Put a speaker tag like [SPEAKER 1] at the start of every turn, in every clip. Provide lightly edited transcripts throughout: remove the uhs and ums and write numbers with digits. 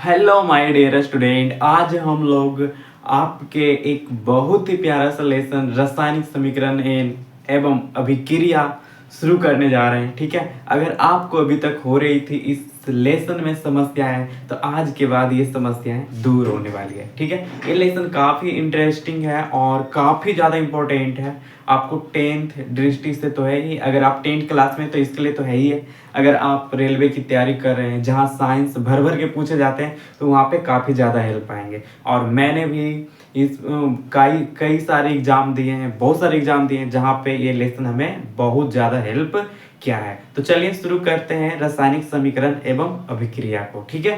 [SPEAKER 1] Hello my dear student, आज हम लोग आपके एक बहुत ही प्यारा सा लेसन रासायनिक समीकरण एवं अभिक्रिया शुरू करने जा रहे हैं। ठीक है, अगर आपको अभी तक हो रही थी इस लेसन में समस्याएं, तो आज के बाद ये समस्याएं दूर होने वाली है। ठीक है, ये लेसन काफ़ी इंटरेस्टिंग है और काफ़ी ज़्यादा इम्पोर्टेंट है। आपको टेंथ दृष्टि से तो है ही, अगर आप टेंथ क्लास में तो इसके लिए तो है ही है। अगर आप रेलवे की तैयारी कर रहे हैं जहाँ साइंस भर भर के पूछे जाते हैं, तो वहाँ पे काफ़ी ज़्यादा हेल्प आएंगे। और मैंने भी इस कई कई सारे एग्जाम दिए हैं, बहुत सारे एग्जाम दिए हैं जहाँ पे ये लेसन हमें बहुत ज़्यादा हेल्प किया है। तो चलिए शुरू करते हैं रासायनिक समीकरण एवं अभिक्रिया को। ठीक है,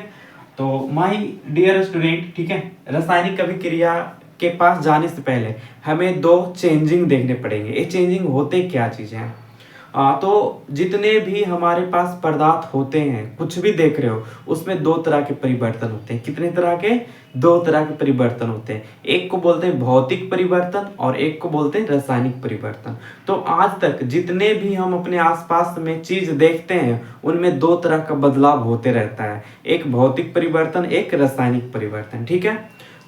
[SPEAKER 1] तो माय डियर स्टूडेंट, ठीक है, रासायनिक अभिक्रिया के पास जाने से पहले हमें दो चेंजिंग देखने पड़ेंगे। ये चेंजिंग होते क्या चीज़ें हैं? तो जितने भी हमारे पास पदार्थ होते हैं, कुछ भी देख रहे हो, उसमें दो तरह के परिवर्तन होते हैं। कितने तरह के? दो तरह के परिवर्तन होते हैं। एक को बोलते हैं भौतिक परिवर्तन और एक को बोलते हैं रासायनिक परिवर्तन। तो आज तक जितने भी हम अपने आसपास में चीज देखते हैं, उनमें दो तरह का बदलाव होते रहता है, एक भौतिक परिवर्तन, एक रासायनिक परिवर्तन। ठीक है,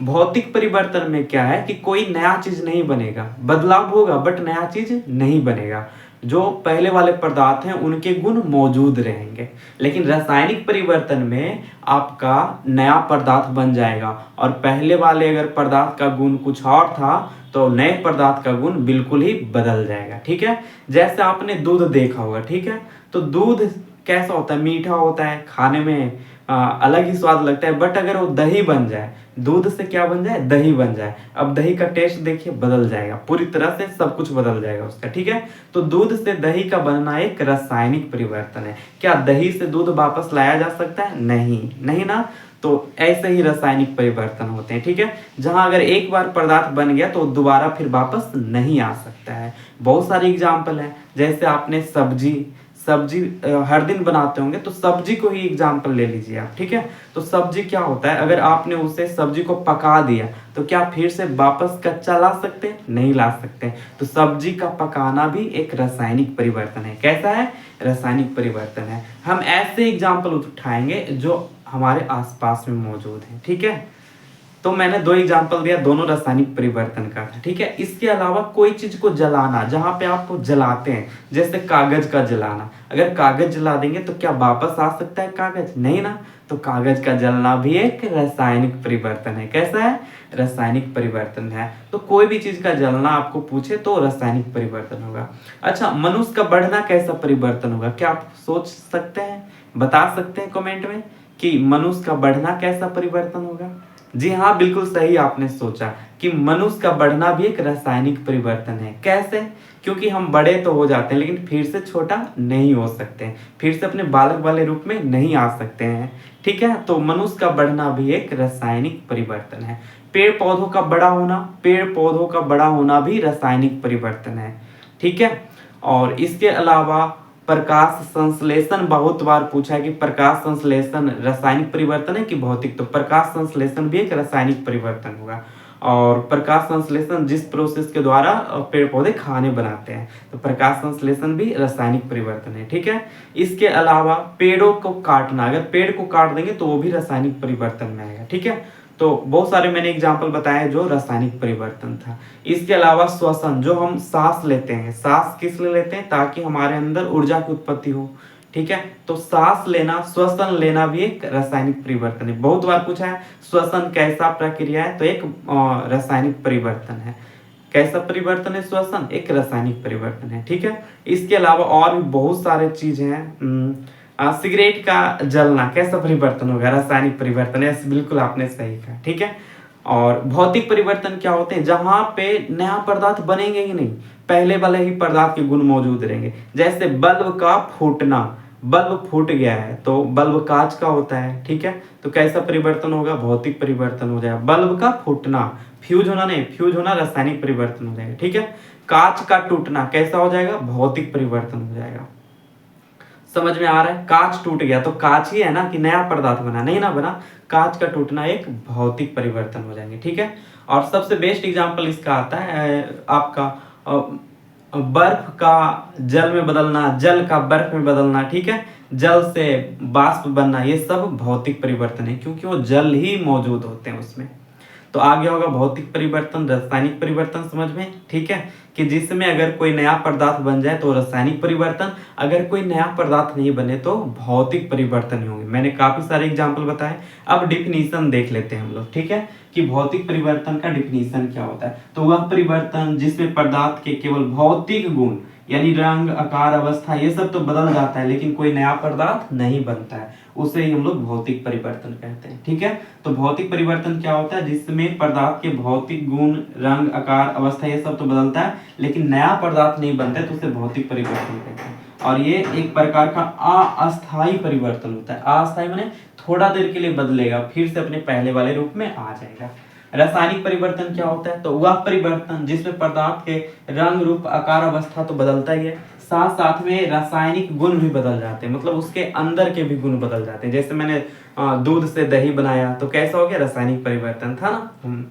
[SPEAKER 1] भौतिक परिवर्तन में क्या है कि कोई नया चीज नहीं बनेगा, बदलाव होगा बट नया चीज नहीं बनेगा। जो पहले वाले पदार्थ हैं उनके गुण मौजूद रहेंगे। लेकिन रासायनिक परिवर्तन में आपका नया पदार्थ बन जाएगा और पहले वाले अगर पदार्थ का गुण कुछ और था, तो नए पदार्थ का गुण बिल्कुल ही बदल जाएगा। ठीक है, जैसे आपने दूध देखा होगा। ठीक है, तो दूध कैसा होता है? मीठा होता है, खाने में अलग ही स्वाद लगता है। बट अगर वो दही बन जाए, दूध से क्या बन जाए? दही बन जाए, अब दही का टेस्ट देखिए बदल जाएगा, पूरी तरह से सब कुछ बदल जाएगा उसका। ठीक है, तो दूध से दही का बनना एक रासायनिक परिवर्तन है। क्या दही से दूध वापस लाया जा सकता है? नहीं, नहीं ना। तो ऐसे ही रासायनिक परिवर्तन होते हैं। ठीक है, जहां अगर एक बार पदार्थ बन गया तो दोबारा फिर वापस नहीं आ सकता है। बहुत सारे एग्जाम्पल है, जैसे आपने सब्जी सब्जी हर दिन बनाते होंगे, तो सब्जी को ही एग्जाम्पल ले लीजिए आप। ठीक है, तो सब्जी क्या होता है? अगर आपने उसे सब्जी को पका दिया, तो क्या फिर से वापस कच्चा ला सकते हैं? नहीं ला सकते। तो सब्जी का पकाना भी एक रासायनिक परिवर्तन है। कैसा है? रासायनिक परिवर्तन है। हम ऐसे एग्जाम्पल उठाएंगे जो हमारे आसपास में मौजूद है। ठीक है, तो मैंने दो एग्जाम्पल दिया, दोनों रासायनिक परिवर्तन का था। ठीक है, इसके अलावा कोई चीज को जलाना, जहां पे आप जलाते हैं, जैसे कागज का जलाना, अगर कागज जला देंगे तो क्या वापस आ सकता है कागज? नहीं ना। तो कागज का जलना भी एक रासायनिक परिवर्तन है। कैसा है? रासायनिक परिवर्तन है। तो कोई भी चीज का जलना आपको पूछे तो रासायनिक परिवर्तन होगा। अच्छा, मनुष्य का बढ़ना कैसा परिवर्तन होगा? क्या आप सोच सकते हैं, बता सकते हैं कमेंट में कि मनुष्य का बढ़ना कैसा परिवर्तन होगा? जी हाँ, बिल्कुल सही आपने सोचा कि मनुष्य का बढ़ना भी एक रासायनिक परिवर्तन है। कैसे? क्योंकि हम बड़े तो हो जाते हैं लेकिन फिर से छोटा नहीं हो सकते, फिर से अपने बालक वाले रूप में नहीं आ सकते हैं। ठीक है, तो मनुष्य का बढ़ना भी एक रासायनिक परिवर्तन है। पेड़ पौधों का बड़ा होना, पेड़ पौधों का बड़ा होना भी रासायनिक परिवर्तन है। ठीक है, और इसके अलावा प्रकाश संश्लेषण बहुत बार पूछा है कि प्रकाश संश्लेषण रासायनिक परिवर्तन है कि भौतिक? तो प्रकाश संश्लेषण भी एक रासायनिक परिवर्तन होगा। और प्रकाश संश्लेषण जिस प्रोसेस के द्वारा पेड़ पौधे खाने बनाते हैं, तो प्रकाश संश्लेषण भी रासायनिक परिवर्तन है। ठीक है, इसके अलावा पेड़ों को काटना, अगर पेड़ को काट देंगे तो वो भी रासायनिक परिवर्तन में आएगा। ठीक है, तो बहुत सारे मैंने एग्जाम्पल बताए जो रासायनिक परिवर्तन था। इसके अलावा श्वसन, जो हम सांस लेते हैं, सांस किस लिए लेते हैं? ताकि हमारे अंदर ऊर्जा की उत्पत्ति हो। ठीक है, तो सांस लेना, श्वसन लेना भी एक रासायनिक परिवर्तन है। बहुत बार पूछा है श्वसन कैसा प्रक्रिया है? तो एक रासायनिक परिवर्तन है। कैसा परिवर्तन है श्वसन? एक रासायनिक परिवर्तन है। ठीक है, इसके अलावा और भी बहुत सारे चीज हैं। सिगरेट का जलना कैसा परिवर्तन होगा? रासायनिक परिवर्तन है। बिल्कुल आपने सही कहा। ठीक है, और भौतिक परिवर्तन क्या होते हैं? जहां पे नया पदार्थ बनेंगे ही नहीं, पहले वाले ही पदार्थ के गुण मौजूद रहेंगे। जैसे बल्ब का फूटना, बल्ब फूट गया है तो बल्ब कांच का होता है। ठीक है, तो कैसा परिवर्तन होगा? भौतिक परिवर्तन हो जाएगा। बल्ब का फूटना, फ्यूज होना नहीं, फ्यूज होना रासायनिक परिवर्तन हो जाएगा। ठीक है, कांच का टूटना कैसा हो जाएगा? भौतिक परिवर्तन हो जाएगा। समझ में आ रहा है? कांच टूट गया तो कांच ही है ना, कि नया पदार्थ बना? नहीं ना बना। कांच का टूटना एक भौतिक परिवर्तन हो जाएंगे। ठीक है, और सबसे बेस्ट एग्जांपल इसका आता है आपका बर्फ का जल में बदलना, जल का बर्फ में बदलना। ठीक है, जल से बाष्प बनना, ये सब भौतिक परिवर्तन है क्योंकि वो जल ही मौजूद होते हैं उसमें। तो आगे होगा भौतिक परिवर्तन, रासायनिक परिवर्तन समझ में, ठीक है, कि जिसमें अगर कोई नया पदार्थ बन जाए तो रासायनिक परिवर्तन, अगर कोई नया पदार्थ नहीं बने तो भौतिक परिवर्तन ही होंगे। मैंने काफी सारे एग्जाम्पल बताए। अब डिफिनीशन देख लेते हैं हम लोग, ठीक है, कि भौतिक परिवर्तन का डिफिनीशन क्या होता है। तो वह परिवर्तन जिसमें पदार्थ के केवल भौतिक गुण यानी रंग, आकार, अवस्था ये सब तो बदल जाता है लेकिन कोई नया पदार्थ नहीं बनता है, उसे ही हम लोग भौतिक परिवर्तन कहते हैं, ठीक है। तो भौतिक परिवर्तन क्या होता है, जिसमें पदार्थ के भौतिक गुण, रंग, आकार, अवस्था ये सब तो बदलता है लेकिन नया पदार्थ नहीं बनता है, तो उसे भौतिक परिवर्तन कहते हैं। और ये एक प्रकार का अस्थायी परिवर्तन होता है। अस्थायी माने थोड़ा देर के लिए बदलेगा, फिर से अपने पहले वाले रूप में आ जाएगा। रासायनिक परिवर्तन क्या होता है, तो वह परिवर्तन जिसमें पदार्थ के रंग, रूप, आकार, अवस्था तो बदलता ही है, साथ साथ में रासायनिक गुण भी बदल जाते हैं, मतलब उसके अंदर के भी गुण बदल जाते हैं। जैसे मैंने दूध से दही बनाया तो कैसा हो गया, रासायनिक परिवर्तन था ना।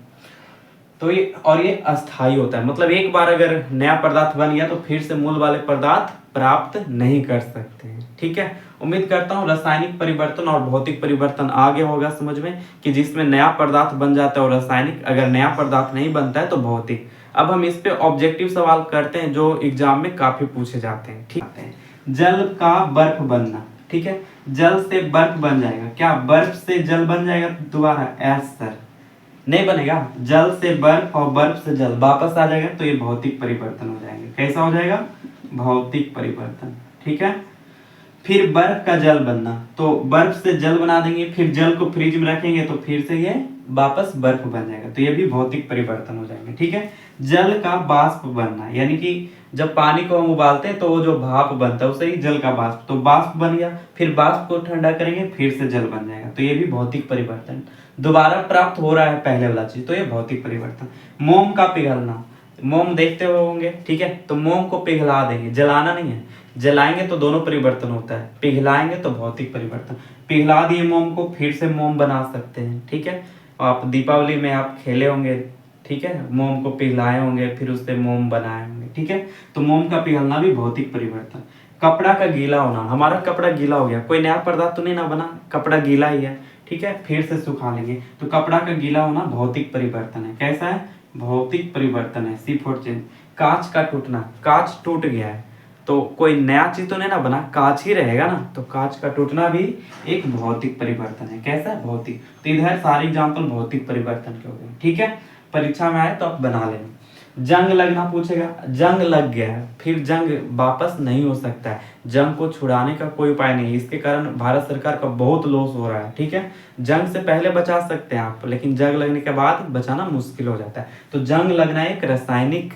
[SPEAKER 1] तो ये अस्थायी होता है, मतलब एक बार अगर नया पदार्थ बन गया तो फिर से मूल वाले पदार्थ प्राप्त नहीं कर सकते हैं, ठीक है। उम्मीद करता हूँ रासायनिक परिवर्तन और भौतिक परिवर्तन आगे होगा समझ में, कि जिसमें नया पदार्थ बन जाता है और रासायनिक, अगर नया पदार्थ नहीं बनता है तो भौतिक। अब हम इस पे ऑब्जेक्टिव सवाल करते हैं जो एग्जाम में काफी पूछे जाते हैं, ठीक है। जल का बर्फ बनना, ठीक है, जल से बर्फ बन जाएगा, क्या बर्फ से जल बन जाएगा दोबारा? यस सर, नहीं बनेगा। जल से बर्फ और बर्फ से जल वापस आ जाएगा तो ये भौतिक परिवर्तन हो जाएंगे। कैसा हो जाएगा? भौतिक परिवर्तन, ठीक है। फिर बर्फ का जल बनना, तो बर्फ से जल बना देंगे, फिर जल को फ्रिज में रखेंगे तो फिर से ये वापस बर्फ बन जाएगा, तो ये भी भौतिक परिवर्तन हो जाएंगे, ठीक है। जल का बाष्प बनना, यानी कि जब पानी को हम उबालते हैं तो वो जो भाप बनता है उसे ही जल का बाष्प, तो बाष्प बन गया, फिर बाष्प को ठंडा करेंगे फिर से जल बन जाएगा, तो ये भी भौतिक परिवर्तन। दोबारा प्राप्त हो रहा है पहले वाला चीज, तो ये भौतिक परिवर्तन। मोम का पिघलना, मोम देखते होंगे, ठीक है, तो मोम को पिघला देंगे, जलाना नहीं है, जलाएंगे तो दोनों परिवर्तन होता है, पिघलाएंगे तो भौतिक परिवर्तन। पिघला दिए मोम को, फिर से मोम बना सकते हैं, ठीक है। आप दीपावली में आप खेले होंगे, ठीक है, मोम को पिघलाए होंगे फिर उससे मोम बनाए होंगे, ठीक है। तो मोम का पिघलना भी भौतिक परिवर्तन। कपड़ा का गीला होना, हमारा कपड़ा गीला हो गया, कोई नया पदार्थ तो नहीं ना बना, कपड़ा गीला ही है, ठीक है, फिर से सुखा लेंगे, तो कपड़ा का गीला होना भौतिक परिवर्तन है। कैसा है? भौतिक परिवर्तन है। सी फॉर चेंज। कांच का टूटना, कांच टूट गया है तो कोई नया चीज तो नहीं ना बना, कांच ही रहेगा ना, तो कांच का टूटना भी एक भौतिक परिवर्तन है। कैसा है? भौतिक। तो इधर सारे एग्जाम्पल भौतिक परिवर्तन के हो गए, ठीक है। परीक्षा में आए तो आप बना लेना। जंग लगना पूछेगा, जंग लग गया है, फिर जंग वापस नहीं हो सकता है, जंग को छुड़ाने का कोई उपाय नहीं, इसके कारण भारत सरकार का बहुत लॉस हो रहा है, ठीक है। जंग से पहले बचा सकते हैं आप, लेकिन जंग लगने के बाद बचाना मुश्किल हो जाता है। तो जंग लगना एक रासायनिक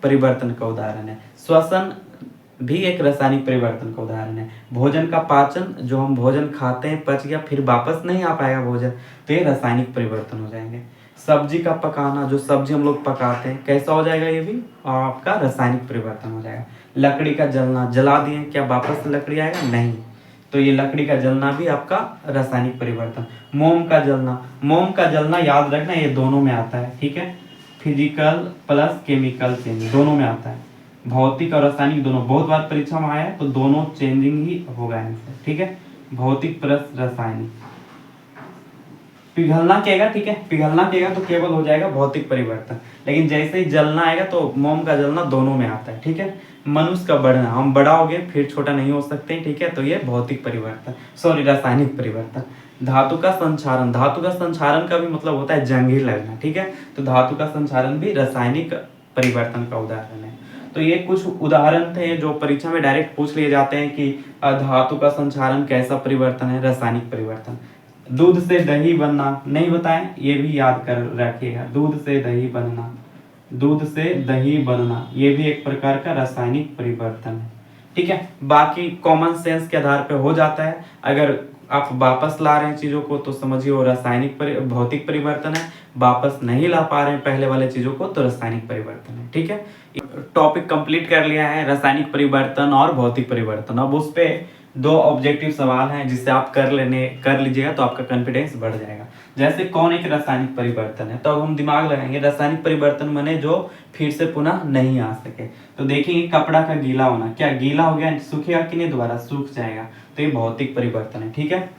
[SPEAKER 1] परिवर्तन का उदाहरण है। श्वसन भी एक रासायनिक परिवर्तन का उदाहरण है। भोजन का पाचन, जो हम भोजन खाते हैं पच गया फिर वापस नहीं आ पाएगा भोजन, तो ये रासायनिक परिवर्तन हो जाएंगे। सब्जी का पकाना, जो सब्जी हम लोग पकाते हैं, कैसा हो जाएगा? ये भी आपका रासायनिक परिवर्तन हो जाएगा। लकड़ी का जलना, जला दिए क्या वापस लकड़ी आएगा? नहीं, तो ये लकड़ी का जलना भी आपका रासायनिक परिवर्तन। मोम का जलना, मोम का जलना याद रखना ये दोनों में आता है, ठीक है, फिजिकल प्लस केमिकल चेंज दोनों में आता है, भौतिक और रासायनिक दोनों। बहुत बार परीक्षा में आया है तो दोनों चेंजिंग ही होगा आंसर, ठीक है, भौतिक प्लस रासायनिक। पिघलना कहेगा, ठीक है, पिघलना कहेगा तो केवल हो जाएगा भौतिक परिवर्तन, लेकिन जैसे ही जलना आएगा तो मोम का जलना दोनों में आता है, ठीक है। मनुष्य का बढ़ना, हम बड़ा हो गए फिर छोटा नहीं हो सकते, ठीक है, तो ये भौतिक परिवर्तन, सॉरी रासायनिक परिवर्तन। धातु का संक्षारण, धातु का संक्षारण का भी मतलब होता है जंग ही लगना, ठीक है, तो धातु का संक्षारण भी रासायनिक परिवर्तन का उदाहरण है। तो ये कुछ उदाहरण थे जो परीक्षा में डायरेक्ट पूछ लिए जाते हैं कि धातु का संक्षारण कैसा परिवर्तन है, रासायनिक परिवर्तन। दूध से दही बनना नहीं बताएं, ये भी याद कर रखिएगा, दूध से दही बनना, दूध से दही बनना ये भी एक प्रकार का रासायनिक परिवर्तन है, ठीक है। बाकी कॉमन सेंस के आधार पे हो जाता है, अगर आप वापस ला रहे हैं चीजों को तो समझिए वो रासायनिक भौतिक परिवर्तन है, वापस नहीं ला पा रहे हैं पहले वाले चीजों को तो रासायनिक परिवर्तन है, ठीक है। टॉपिक कंप्लीट कर लिया है, रासायनिक परिवर्तन और भौतिक परिवर्तन। अब उस पे दो ऑब्जेक्टिव सवाल हैं जिससे आप कर लीजिएगा तो आपका कॉन्फिडेंस बढ़ जाएगा। जैसे कौन एक रासायनिक परिवर्तन है, तो अब हम दिमाग लगाएंगे। रासायनिक परिवर्तन माने जो फिर से पुनः नहीं आ सके। तो देखेंगे कपड़ा का गीला होना, क्या गीला हो गया, सूखेगा कि नहीं, दोबारा सूख जाएगा, तो ये भौतिक परिवर्तन है। ठीक है।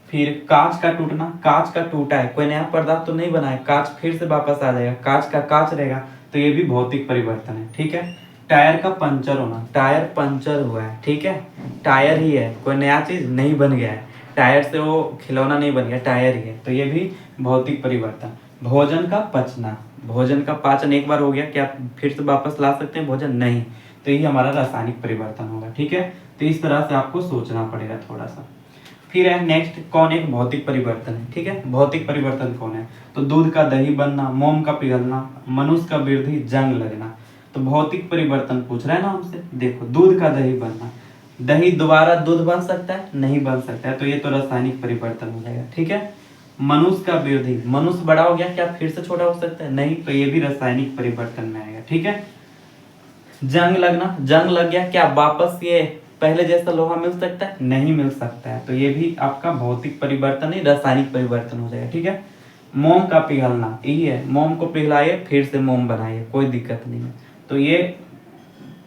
[SPEAKER 1] फिर कांच का टूटना, कांच का टूटा है, कोई नया पदार्थ तो नहीं बना है, कांच फिर से वापस आ जाएगा, कांच का कांच रहेगा, तो ये भी भौतिक परिवर्तन है। ठीक है। टायर का पंचर होना, टायर पंचर हुआ है, ठीक है, टायर ही है, कोई नया चीज नहीं बन गया है, टायर से वो खिलौना नहीं बन गया, टायर ही है, तो ये भी भौतिक परिवर्तन। भोजन का पचना, भोजन का पाचन एक बार हो गया, क्या फिर से वापस ला सकते हैं भोजन, नहीं, तो ये हमारा रासायनिक परिवर्तन होगा। ठीक है। तो इस तरह से आपको सोचना पड़ेगा थोड़ा सा। फिर है नेक्स्ट, कौन एक भौतिक परिवर्तन है। ठीक है। भौतिक परिवर्तन कौन है, तो दूध का दही बनना, मोम का पिघलना, मनुष्य का वृद्धि, जंग लगना। तो भौतिक परिवर्तन पूछ रहा है ना हमसे। देखो दूध का दही बनना, दही दोबारा दूध बन सकता है, नहीं बन सकता है, तो ये तो रासायनिक परिवर्तन हो जाएगा। ठीक है। मनुष्य का वृद्धि, मनुष्य बड़ा हो गया, क्या फिर से छोटा हो सकता है, नहीं, तो ये भी रासायनिक परिवर्तन में आएगा। ठीक है। जंग लगना, जंग लग गया, क्या वापस ये पहले जैसा लोहा मिल सकता है, नहीं मिल सकता है, तो ये भी आपका भौतिक परिवर्तन नहीं, रासायनिक परिवर्तन हो जाएगा। ठीक है। मोम का पिघलना, यही है, मोम को पिघलाइए फिर से मोम बनाइए, कोई दिक्कत नहीं है, तो ये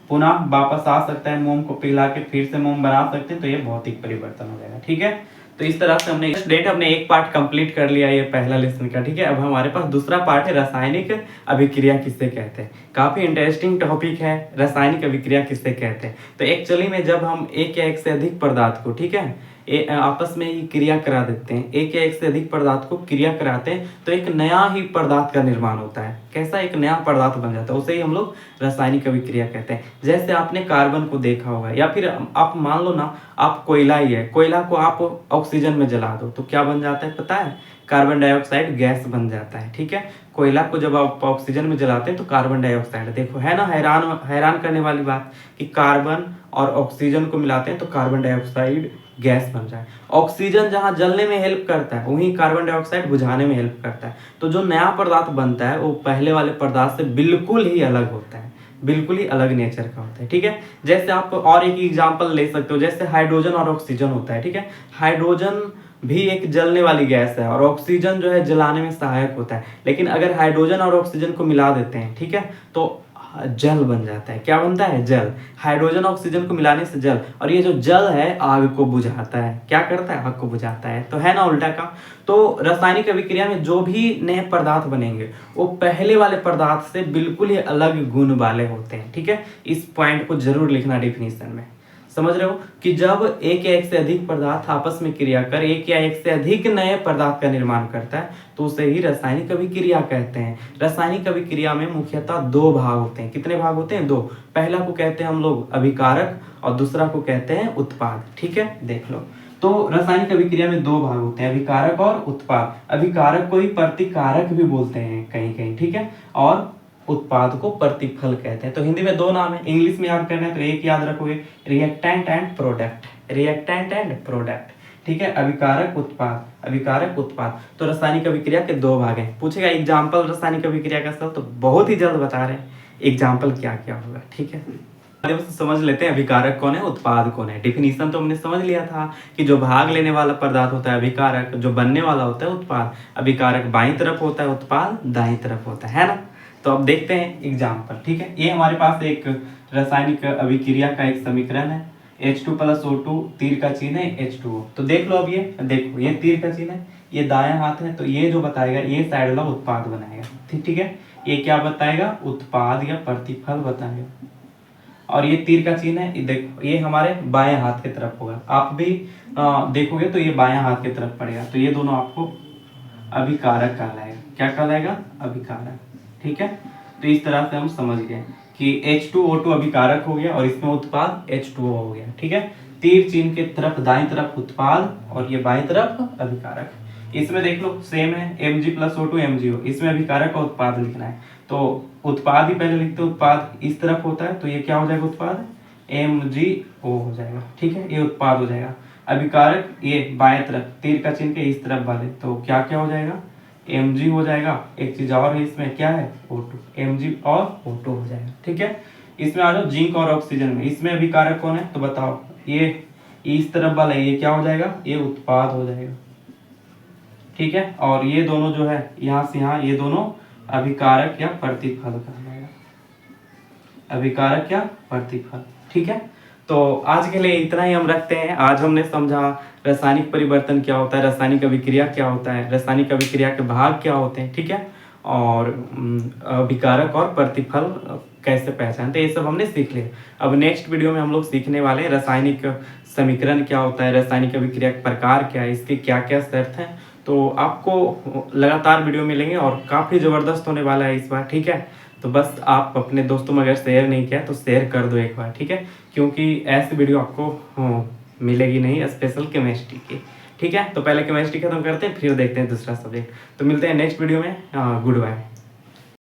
[SPEAKER 1] पुनः वापस आ सकता है, मोम को पिघला के फिर से मोम बना सकते हैं, तो ये भौतिक परिवर्तन हो जाएगा। ठीक है। तो इस तरह से हमने स्टूडेंट हमने एक पार्ट कंप्लीट कर लिया ये पहला लेसन का। ठीक है। अब हमारे पास दूसरा पार्ट है, रासायनिक अभिक्रिया किससे कहते हैं। काफी इंटरेस्टिंग टॉपिक है, रासायनिक अभिक्रिया किससे कहते हैं। तो एक्चुअली में जब हम एक या एक से अधिक पदार्थ को, ठीक है, आपस में ही क्रिया करा देते हैं, एक या एक से अधिक पदार्थ को क्रिया कराते हैं, तो एक नया ही पदार्थ का निर्माण होता है। कैसा, एक नया पदार्थ बन जाता है, उसे ही हम लोग रासायनिक अभिक्रिया कहते हैं। जैसे आपने कार्बन को देखा होगा, या फिर आप मान लो ना, आप कोयला ही है, कोयला को आप ऑक्सीजन में जला दो तो क्या बन जाता है पता है, कार्बन डाइऑक्साइड गैस बन जाता है। ठीक है। कोयला को जब आप ऑक्सीजन में जलाते हैं तो कार्बन डाइऑक्साइड, देखो है ना, हैरान हैरान करने वाली बात कि कार्बन और ऑक्सीजन को मिलाते हैं तो कार्बन डाइऑक्साइड गैस बन जाए। ऑक्सीजन जहां जलने में हेल्प करता है, वहीं कार्बन डाइऑक्साइड बुझाने में हेल्प करता है। तो जो नया पदार्थ बनता है वो पहले वाले पदार्थ से बिल्कुल ही अलग होता है, बिल्कुल ही अलग नेचर का होता है। ठीक है। जैसे आप और एक एग्जांपल ले सकते हो, जैसे हाइड्रोजन और ऑक्सीजन होता है। ठीक है। हाइड्रोजन भी एक जलने वाली गैस है और ऑक्सीजन जो है जलाने में सहायक होता है, लेकिन अगर हाइड्रोजन और ऑक्सीजन को मिला देते हैं, ठीक है, तो जल बन जाता है। क्या बनता है, जल। हाइड्रोजन ऑक्सीजन को मिलाने से जल, और ये जो जल है आग को बुझाता है, क्या करता है, आग को बुझाता है, तो है ना उल्टा का। तो रासायनिक अभिक्रिया में जो भी नए पदार्थ बनेंगे वो पहले वाले पदार्थ से बिल्कुल ही अलग गुण वाले होते हैं। ठीक है। इस पॉइंट को जरूर लिखना डिफिनीशन में, समझ रहे हो कि जब एक या एक से अधिक पदार्थ आपस में क्रिया कर एक या एक से अधिक नए पदार्थ का निर्माण करता है तो उसे ही रासायनिक अभिक्रिया कहते हैं। रासायनिक अभिक्रिया में मुख्यतः दो भाग होते हैं। कितने भाग होते हैं, दो। पहला को कहते हैं हम लोग अभिकारक और दूसरा को कहते हैं उत्पाद। ठीक है। देख लो, तो रासायनिक अभिक्रिया में दो भाग होते हैं, अभिकारक और उत्पाद। अभिकारक को ही प्रतिकारक भी बोलते हैं कहीं कहीं, ठीक है, और उत्पाद को प्रतिफल कहते हैं। तो हिंदी में दो नाम है, इंग्लिश में याद करना है तो एक याद रखोगे, reactant and product, reactant and product. ठीक है। अभिकारक उत्पाद, अभिकारक उत्पाद। तो रासायनिक अभिक्रिया के दो भाग हैं। पूछेगा एग्जाम्पल रासायनिक अभिक्रिया का सब, तो बहुत ही जल्द बता रहे हैं एग्जाम्पल क्या क्या होगा। ठीक है। समझ लेते हैं अभिकारक कौन है, उत्पाद कौन है। डिफिनीशन तो हमने समझ लिया था कि जो भाग लेने वाला पदार्थ होता है अभिकारक, जो बनने वाला होता है उत्पाद। अभिकारक बाईं तरफ होता है, उत्पाद दाईं तरफ होता है ना। तो अब देखते हैं एग्जाम्पल। ठीक है। ये हमारे पास एक रासायनिक अभिक्रिया का एक समीकरण है, H2+O2, तीर का चिन्ह है H2O। तो देख लो, अब ये देखो, ये तीर का चिन्ह है, ये दायां हाथ है, तो ये जो बताएगा ये साइड वाला उत्पाद बनाएगा। ठीक है। ये क्या बताएगा, उत्पाद या प्रतिफल बताएगा। और ये तीर का चिन्ह है, देखो ये हमारे बाएं हाथ की तरफ होगा। आप भी देखोगे तो ये बाएं हाथ की तरफ पड़ेगा, तो ये दोनों आपको अभिकारक कहलाएगा। क्या कहलाएगा, अभिकारक। ठीक है। तो इस तरह से हम समझ गए कि H2O2 अभिकारक हो गया और इसमें उत्पाद H2O हो गया। ठीक है। तीर चिन्ह के तरफ दाईं तरफ उत्पाद और ये बाईं तरफ अभिकारक। इसमें देख लो सेम है, Mg+O2 MgO, इसमें अभिकारक और उत्पाद लिखना है तो उत्पाद ही पहले लिखते हैं, उत्पाद इस तरफ होता है तो ये क्या हो जाएगा, उत्पाद MgO हो जाएगा। ठीक है। ये उत्पाद हो जाएगा। अभिकारक ये बाएं तरफ तीर का चिन्ह के इस तरफ वाले, तो क्या क्या हो जाएगा, Mg हो जाएगा। एक चीज और है इसमें, क्या है, O2, Mg और O2 हो जाएगा। ठीक है। इसमें आ जाओ जिंक और ऑक्सीजन में, इसमें अभिकारक कौन है तो बताओ, इस तरफ वाला ये क्या हो जाएगा, ये उत्पाद हो जाएगा, ठीक है। और ये दोनों जो है यहाँ से यहाँ, ये दोनों अभिकारक या प्रतिफल कहलाएगा, अभिकारक या प्रतिफल, ठीक है। तो आज के लिए इतना ही हम रखते हैं। आज हमने समझा रासायनिक परिवर्तन क्या होता है, रासायनिक अभिक्रिया क्या होता है, रासायनिक अभिक्रिया के भाग क्या होते हैं, ठीक है, और अभिकारक और प्रतिफल कैसे पहचानते हैं, ये सब हमने सीख लिया। अब नेक्स्ट वीडियो में हम लोग सीखने वाले हैं रासायनिक समीकरण क्या होता है, रासायनिक अभिक्रिया के प्रकार क्या है, इसके क्या क्या शर्त हैं। तो आपको लगातार वीडियो मिलेंगे और काफ़ी ज़बरदस्त होने वाला है इस बार, ठीक है। तो बस आप अपने दोस्तों में अगर शेयर नहीं किया तो शेयर कर दो एक बार, ठीक है, क्योंकि ऐसी वीडियो आपको मिलेगी नहीं स्पेशल केमिस्ट्री की, ठीक है। तो पहले केमिस्ट्री खत्म करते हैं, फिर देखते हैं दूसरा सब्जेक्ट। तो मिलते हैं नेक्स्ट वीडियो में। Good bye.